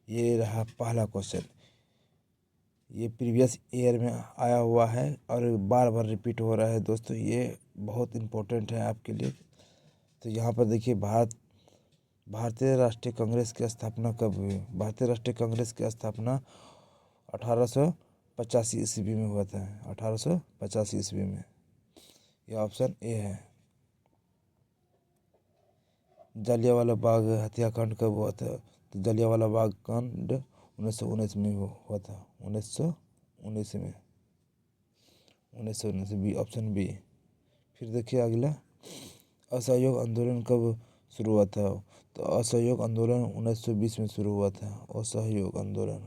ये रहा पहला क्वेश्चन। ये प्रीवियस ईयर में आया हुआ है और बार बार रिपीट हो रहा है दोस्तों, ये बहुत इम्पोर्टेंट है आपके लिए। तो यहाँ पर देखिए, भारतीय राष्ट्रीय कांग्रेस की स्थापना कब हुई? भारतीय राष्ट्रीय कांग्रेस की स्थापना 1885 ईस्वी में हुआ था। 1885 ईस्वी में। यह ऑप्शन ए है। जलियांवाला बाग हत्याकांड कब हुआ था? तो जलियांवाला बाग कांड 1919 में हुआ था। 1919 में। 1919 बी, ऑप्शन बी। फिर देखिए अगला, असहयोग आंदोलन कब शुरू हुआ था? तो असहयोग आंदोलन 1920 में शुरू हुआ था। असहयोग आंदोलन।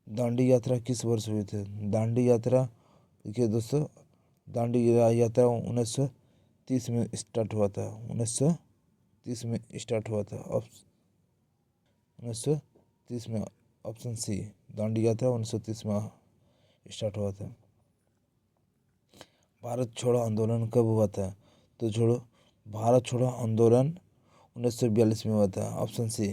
दांडी यात्रा किस वर्ष हुई थी? दांडी यात्रा देखिए दोस्तों, दांडी यात्रा 1930 में स्टार्ट हुआ था। 1930 में स्टार्ट हुआ था। 1930 में, ऑप्शन सी। दांडी यात्रा 1930 में स्टार्ट हुआ था। भारत छोड़ो आंदोलन कब हुआ था? तो भारत छोड़ो आंदोलन 1942 में हुआ था। Option C.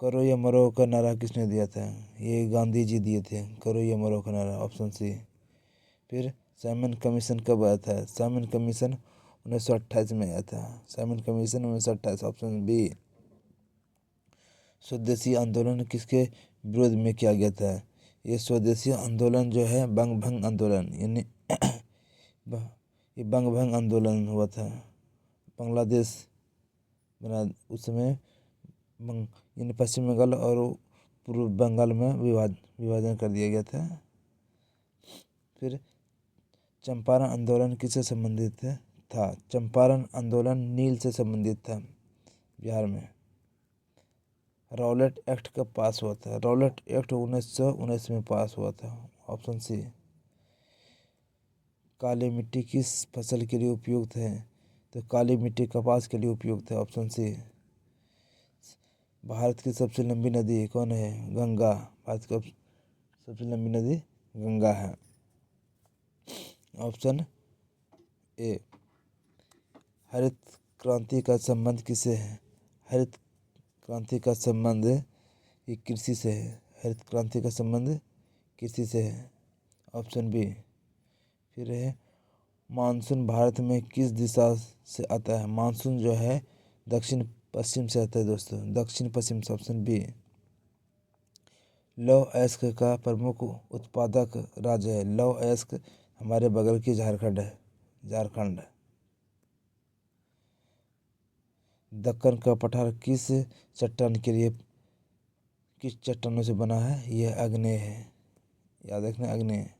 करो या मरो का नारा किसने दिया था? ये गांधी जी दिए थे, करो या मरो का नारा। Option C. फिर साइमन कमीशन कब आया था? साइमन कमीशन 1928 में आया था। Simon commission 1928, option B. Swadeshi आंदोलन किसके विरोध में किया गया था? ये स्वदेशी आंदोलन जो है बंग भंग आंदोलन, यानी ये बंग भंग आंदोलन हुआ था। बांग्लादेश बना उस समय, यानी पश्चिम बंगाल और पूर्व बंगाल में विभाजन कर दिया गया था। फिर चंपारण आंदोलन किससे संबंधित था? चंपारण आंदोलन नील से संबंधित था बिहार में। रॉलेट एक्ट कब पास हुआ था? रॉलेट एक्ट 1919 में पास हुआ था। ऑप्शन सी। काली मिट्टी किस फसल के लिए उपयुक्त है? तो काली मिट्टी कपास के लिए उपयुक्त है। Option C. भारत की सबसे लंबी नदी कौन है? गंगा। भारत की सबसे लंबी नदी गंगा है। Option A. हरित क्रांति का संबंध किससे है? हरित क्रांति का संबंध ये कृषि से है। हरित क्रांति का संबंध कृषि से है। Option B. फिर है, मानसून भारत में किस दिशा से आता है? मानसून जो है दक्षिण पश्चिम से आता है दोस्तों, दक्षिण पश्चिम से। Option B. लौह अयस्क का प्रमुख उत्पादक राज्य है? लौह अयस्क हमारे बगल की झारखंड है, झारखंड। दक्कन का पठार किस चट्टानों से बना है? यह आग्नेय है, याद रखना, आग्नेय।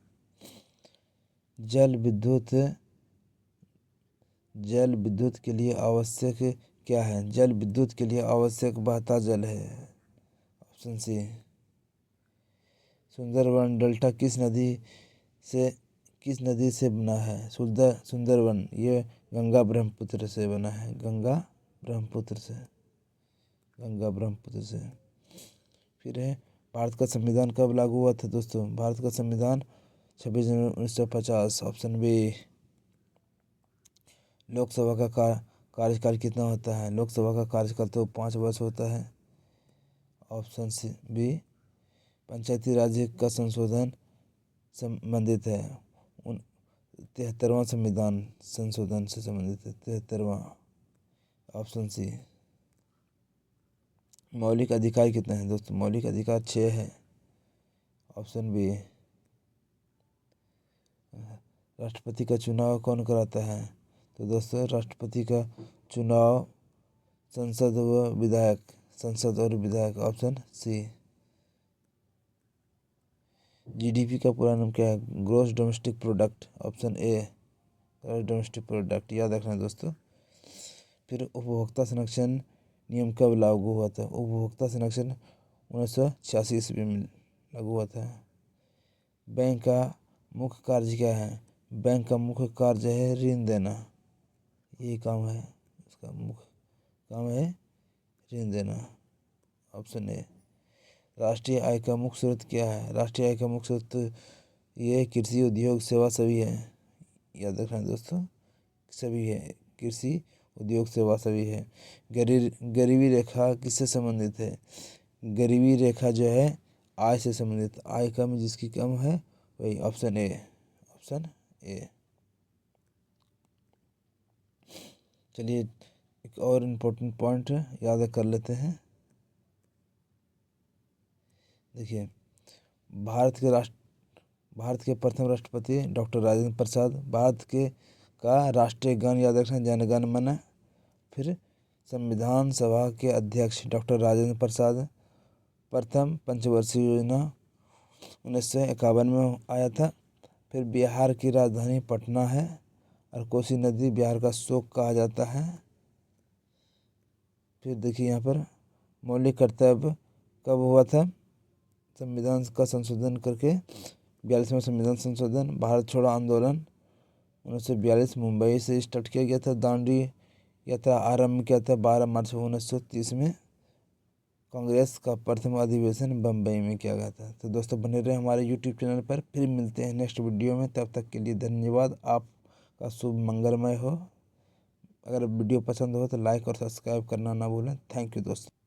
जल विद्युत के लिए आवश्यक क्या है? जल विद्युत के लिए आवश्यक बहता जल है। Option C. सुंदरवन डेल्टा किस नदी से बना है? सुंदरवन ये गंगा ब्रह्मपुत्र से बना है। गंगा ब्रह्मपुत्र से। फिर है, भारत का संविधान कब लागू हुआ था दोस्तों? भारत का संविधान 26 जनवरी 1950। Option B. लोकसभा का कार्यकाल कितना होता है? लोकसभा का कार्यकाल तो 5 वर्ष होता है। Option C B. पंचायती राज का संशोधन संबंधित है। 73वां संविधान संशोधन से संबंधित है। 73वां। Option C. मौलिक अधिकार कितने हैं दोस्तों? मौलिक अधिकार 6 है। Option B. राष्ट्रपति का चुनाव कौन कराता है? तो दोस्तों राष्ट्रपति का चुनाव संसद और विधायक। Option C. जीडीपी का पूरा नाम क्या है? Gross domestic product. Option A. Gross domestic product, याद रखना दोस्तों। फिर उपभोक्ता संरक्षण नियम कब लागू हुआ था? उपभोक्ता संरक्षण 1986 ईस्वी में लागू हुआ था। बैंक का मुख्य कार्य क्या है? बैंक का मुख्य कार्य है ऋण देना। यही काम है, उसका मुख्य काम है ऋण देना। Option A. राष्ट्रीय आय का मुख्य स्रोत क्या है? राष्ट्रीय आय का मुख्य स्रोत ये कृषि, उद्योग, सेवा सभी है। याद रखना दोस्तों, सभी है। कृषि, उद्योग सेवा सभी है। गरीबी रेखा किससे संबंधित है? गरीबी रेखा जो है आय से संबंधित, आय कम जिसकी कम है वही ऑप्शन ए, ऑप्शन ए। चलिए एक और इम्पोर्टेंट पॉइंट याद कर लेते हैं। देखिए भारत के प्रथम राष्ट्रपति डॉक्टर राजेंद्र प्रसाद। भारत के का राष्ट्रीय गान याद रखना जन गण मन। फिर संविधान सभा के अध्यक्ष डॉक्टर राजेंद्र प्रसाद। प्रथम पंचवर्षीय योजना 1951 में आया था। फिर बिहार की राजधानी पटना है और कोसी नदी बिहार का शोक कहा जाता है। फिर देखिए यहाँ पर मौलिक कर्तव्य कब हुआ था? संविधान का संशोधन करके 42वां संविधान संशोधन। भारत छोड़ो आंदोलन 1942 मुंबई से स्टार्ट किया गया था। दांडी यात्रा आरंभ किया था 12 मार्च 1930 में। कांग्रेस का प्रथम अधिवेशन बम्बई में किया गया था। तो दोस्तों बने रहे हमारे यूट्यूब चैनल पर, फिर मिलते हैं नेक्स्ट वीडियो में। तब तक के लिए धन्यवाद। आपका शुभ मंगलमय हो। अगर वीडियो पसंद हो तो लाइक और सब्सक्राइब करना ना भूलें। थैंक यू दोस्तों।